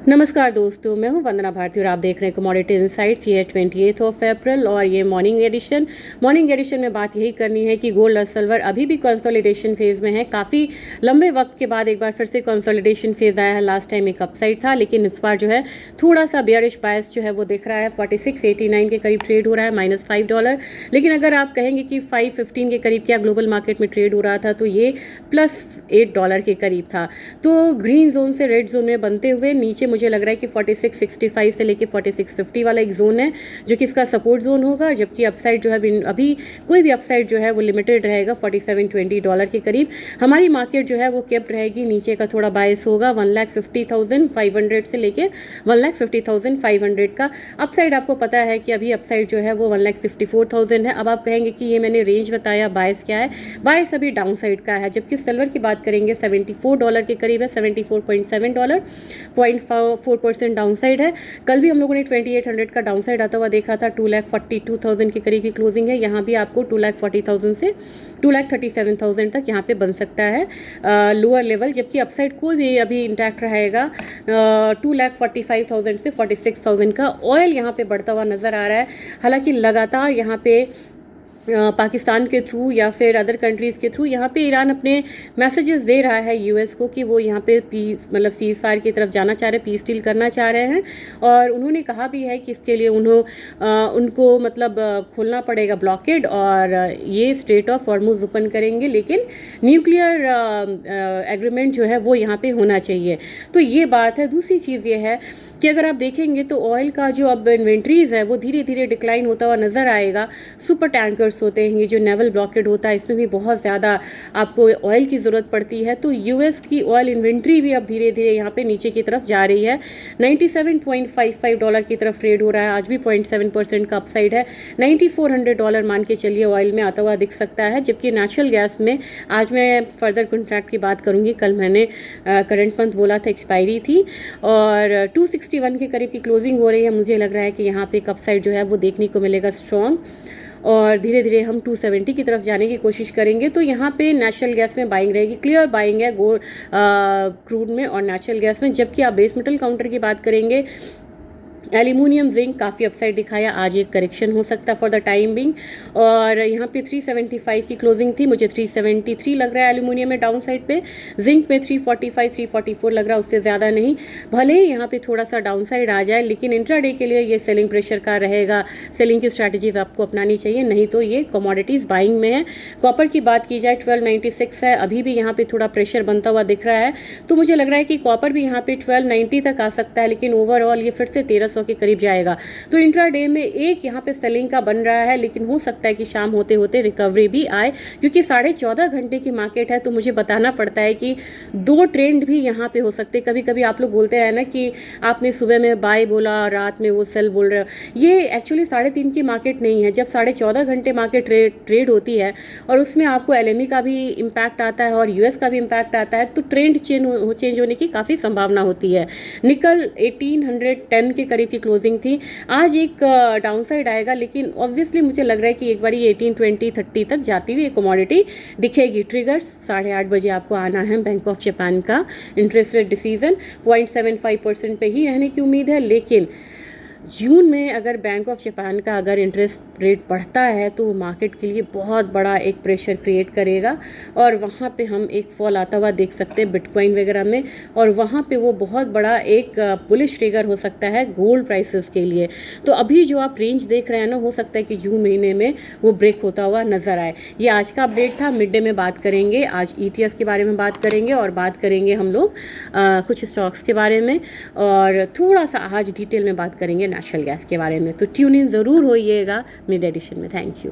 नमस्कार दोस्तों, मैं हूं वंदना भारती और आप देख रहे हैं कमोडिटी इनसाइट्स। ये है 28 अप्रैल और ये मॉर्निंग एडिशन में बात यही करनी है कि गोल्ड और सिल्वर अभी भी कंसोलिडेशन फेज़ में है। काफ़ी लंबे वक्त के बाद एक बार फिर से कंसोलिडेशन फेज़ आया है। लास्ट टाइम एक अपसाइड था, लेकिन इस बार जो है थोड़ा सा बेयरिश बायस जो है वो दिख रहा है। 4689 के करीब ट्रेड हो रहा है, -$5। लेकिन अगर आप कहेंगे कि 515 के करीब क्या ग्लोबल मार्केट में ट्रेड हो रहा था, तो ये +$8 के करीब था। तो ग्रीन जोन से रेड जोन में बनते हुए नीचे मुझे लग रहा है कि 4665 से लेके 4650 वाला एक जोन है जो कि इसका सपोर्ट जोन होगा, जबकि अपसाइड जो है अभी कोई भी अपसाइड जो है वो लिमिटेड रहेगा $4720 के करीब। हमारी मार्केट जो है वो केप्ट रहेगी, नीचे का थोड़ा बायस होगा 1,50,500 से लेके 1,50,500 का। अपसाइड आपको पता है कि अभी अपसाइड जो है वो 1,54,000 है। अब आप कहेंगे कि ये मैंने रेंज बताया, बायस क्या है? बायस अभी डाउन साइड का है। जबकि सिल्वर की बात करेंगे $74 के करीब है, $74.7, 0.4% डाउन साइड है। कल भी हम लोगों ने 2800 का डाउन साइड आता हुआ देखा था। 2,42,000 के करीब की क्लोजिंग है। यहाँ भी आपको 2,40,000 से 2,37,000 तक यहाँ पे बन सकता है लोअर लेवल, जबकि अपसाइड कोई भी अभी इंटैक्ट रहेगा 2,45,000 से 46,000 का। ऑयल यहाँ पे बढ़ता हुआ नज़र आ रहा है, हालांकि लगातार यहाँ पे पाकिस्तान के थ्रू या फिर अदर कंट्रीज़ के थ्रू यहाँ पे ईरान अपने मैसेजेस दे रहा है यूएस को कि वो यहाँ पे पीस मतलब सीज़ फायर की तरफ जाना चाह रहे हैं, पीस डील करना चाह रहे हैं। और उन्होंने कहा भी है कि इसके लिए उनको मतलब खोलना पड़ेगा ब्लॉकेड और ये स्ट्रेट ऑफ हॉर्मुज़ ओपन करेंगे, लेकिन न्यूक्लियर एग्रीमेंट जो है वो यहाँ पे होना चाहिए। तो ये बात है। दूसरी चीज़ ये है कि अगर आप देखेंगे तो ऑयल का जो अब इन्वेंट्रीज़ है वो धीरे धीरे डिक्लाइन होता हुआ नज़र आएगा। सुपर टैंकर्स होते हैं, ये जो नेवल ब्लॉकेड होता है, इसमें भी बहुत ज़्यादा आपको ऑयल की ज़रूरत पड़ती है। तो यूएस की ऑयल इन्वेंट्री भी अब धीरे धीरे यहाँ पे नीचे की तरफ जा रही है। $97.55 की तरफ ट्रेड हो रहा है, आज भी 0.7% का अपसाइड है। $9400 मान के चलिए ऑयल में आता हुआ दिख सकता है। जबकि नेचुरल गैस में आज मैं फर्दर कॉन्ट्रैक्ट की बात करूँगी, कल मैंने करंट मंथ बोला था, एक्सपायरी थी और 261 के करीब की क्लोजिंग हो रही है। मुझे लग रहा है कि यहाँ पे एक अपसाइड जो है वो देखने को मिलेगा स्ट्रॉन्ग, और धीरे धीरे हम 270 की तरफ जाने की कोशिश करेंगे। तो यहाँ पे नेचुरल गैस में बाइंग रहेगी, क्लियर बाइंग है क्रूड में और नेचुरल गैस में। जबकि आप बेस मेटल काउंटर की बात करेंगे, एल्यूमिनियम जिंक काफ़ी अपसाइड दिखाया, आज एक करेक्शन हो सकता है फॉर द टाइम बिंग। और यहाँ पे 375 की क्लोजिंग थी, मुझे 373 लग रहा है एल्यूमिनियम में डाउन साइड पे। जिंक में 345 344 लग रहा है, उससे ज़्यादा नहीं। भले ही यहाँ पे थोड़ा सा डाउन साइड आ जाए, लेकिन इंट्राडे के लिए ये सेलिंग प्रेशर का रहेगा। सेलिंग की स्ट्रैटेजीज आपको अपनानी चाहिए, नहीं तो ये कमोडिटीज़ बाइंग में है। कॉपर की बात की जाए 1296 है, अभी भी यहाँ पे थोड़ा प्रेशर बनता हुआ दिख रहा है। तो मुझे लग रहा है कि कॉपर भी यहाँ पे 1290 तक आ सकता है, लेकिन ओवरऑल ये फिर से 1300 के करीब जाएगा। तो इंट्राडे में एक यहाँ पे सेलिंग का बन रहा है, लेकिन हो सकता है कि शाम होते होते रिकवरी भी आए, क्योंकि 14.5 घंटे की मार्केट है। तो मुझे बताना पड़ता है कि दो ट्रेंड भी यहाँ पे हो सकते। कभी कभी आप लोग बोलते हैं ना कि आपने सुबह में बाय बोला, रात में वो सेल बोल रहे हो। ये एक्चुअली 3.5 की मार्केट नहीं है। जब 14.5 घंटे मार्केट ट्रेड होती है और उसमें आपको एलएमई का भी इम्पैक्ट आता है और यूएस का भी इम्पैक्ट आता है, तो ट्रेंड चेंज होने की काफ़ी संभावना होती है। निकल 1810 के करीब की क्लोजिंग थी, आज एक डाउन साइड आएगा, लेकिन ऑब्वियसली मुझे लग रहा है कि एक बार ये 1820-30 तक जाती हुई कमोडिटी दिखेगी। ट्रिगर्स 8:30 बजे आपको आना है। बैंक ऑफ जापान का इंटरेस्ट रेट डिसीजन 0.75% पे ही रहने की उम्मीद है, लेकिन जून में अगर बैंक ऑफ जापान का अगर इंटरेस्ट रेट बढ़ता है तो वो मार्केट के लिए बहुत बड़ा एक प्रेशर क्रिएट करेगा और वहाँ पे हम एक फॉल आता हुआ देख सकते हैं बिटकॉइन वगैरह में, और वहाँ पे वो बहुत बड़ा एक बुलिश ट्रिगर हो सकता है गोल्ड प्राइसेस के लिए। तो अभी जो आप रेंज देख रहे हैं ना, हो सकता है कि जून महीने में वो ब्रेक होता हुआ नज़र आए। ये आज का अपडेट था। मिड डे में बात करेंगे, आज ETF के बारे में बात करेंगे और बात करेंगे हम लोग कुछ स्टॉक्स के बारे में, और थोड़ा सा आज डिटेल में बात करेंगे नेचुरल गैस के बारे में। तो ट्यून इन ज़रूर होइएगा मिड एडिशन में। Thank you.